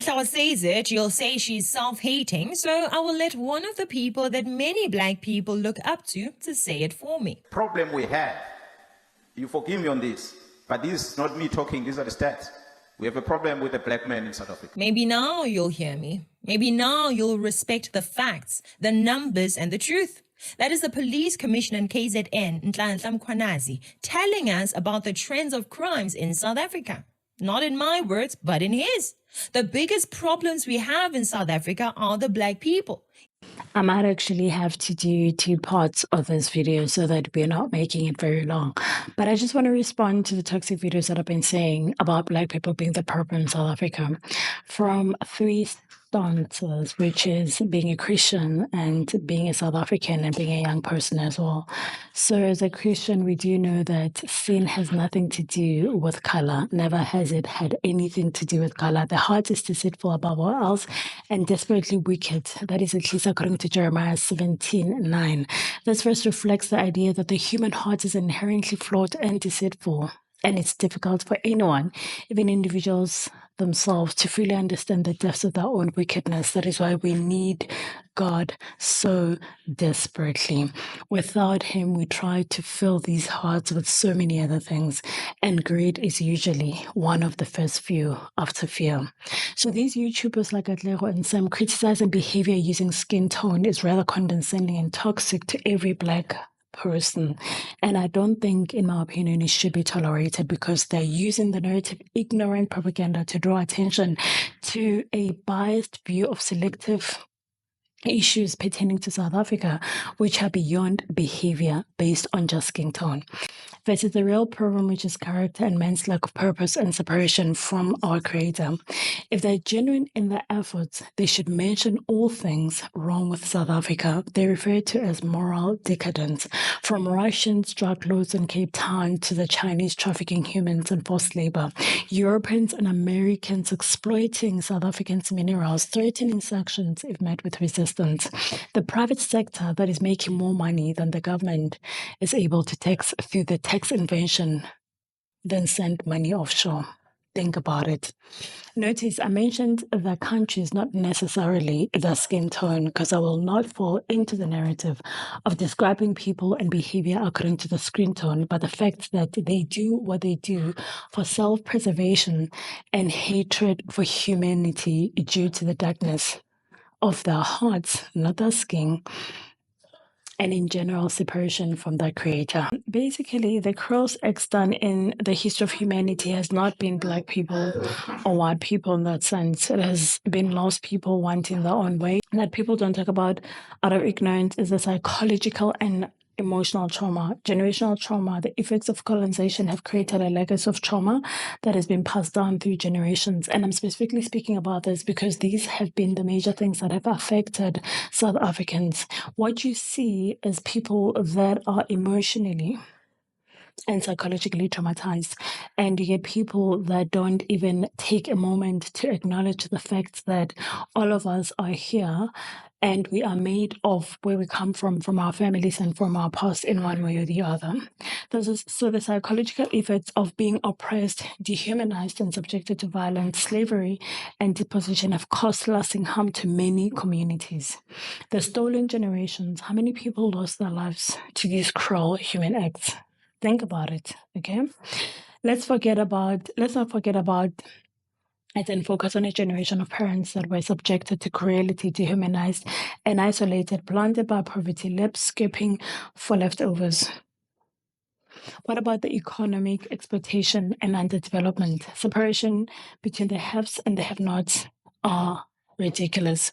Sarah says it, you'll say she's self-hating, so I will let one of the people that many black people look up to say it for me. Problem we have, you forgive me on this, but this is not me talking, these are the stats. We have a problem with the black man in South Africa. Maybe now you'll hear me. Maybe now you'll respect the facts, the numbers, and the truth. That is the police commissioner in KZN, Nhlanhla Mkhwanazi, telling us about the trends of crimes in South Africa. Not in my words, but in his. The biggest problems we have in South Africa are the black people. I might actually have to do two parts of this video so that we're not making it very long. But I just want to respond to the toxic videos that I've been saying about black people being the problem in South Africa from three stances, which is being a Christian and being a South African and being a young person as well. So as a Christian, we do know that sin has nothing to do with color. Never has it had anything to do with color. The heart is deceitful above all else and desperately wicked. That is at least according to Jeremiah 17:9. This verse reflects the idea that the human heart is inherently flawed and deceitful, and it's difficult for anyone, even individuals themselves, to fully understand the depths of their own wickedness. That is why we need God so desperately. Without Him, we try to fill these hearts with so many other things, and greed is usually one of the first few after fear. So these YouTubers like Atlego and Sam criticizing behavior using skin tone is rather condescending and toxic to every black person, and I don't think, in my opinion, it should be tolerated because they're using the narrative ignorant propaganda to draw attention to a biased view of selective issues pertaining to South Africa, which are beyond behavior based on just skin tone, versus the real problem, which is character and man's lack of purpose and separation from our Creator. If they're genuine in their efforts, they should mention all things wrong with South Africa. They refer to as moral decadence, from Russians drug lords in Cape Town to the Chinese trafficking humans and forced labor, Europeans and Americans exploiting South Africans' minerals, threatening sanctions if met with resistance. The private sector that is making more money than the government is able to tax through the tax invention, then send money offshore. Think about it. Notice I mentioned the countries, not necessarily the skin tone, because I will not fall into the narrative of describing people and behavior according to the skin tone, but the fact that they do what they do for self-preservation and hatred for humanity due to the darkness of their hearts, not their skin, and in general separation from their Creator. Basically, the cruelest acts done in the history of humanity has not been black people or white people in that sense. It has been lost people wanting their own way. That people don't talk about out of ignorance is the psychological and emotional trauma, generational trauma. The effects of colonization have created a legacy of trauma that has been passed down through generations. And I'm specifically speaking about this because these have been the major things that have affected South Africans. What you see is people that are emotionally and psychologically traumatized, and you get people that don't even take a moment to acknowledge the fact that all of us are here and we are made of where we come from our families and from our past in one way or the other. So the psychological effects of being oppressed, dehumanized, and subjected to violence, slavery, and deposition have caused lasting harm to many communities. The stolen generations, how many people lost their lives to these cruel human acts? Think about it, okay? Let's not forget about it and focus on a generation of parents that were subjected to cruelty, dehumanized, and isolated, blinded by poverty, lip skipping for leftovers. What about the economic exploitation and underdevelopment? Separation between the haves and the have-nots are ridiculous.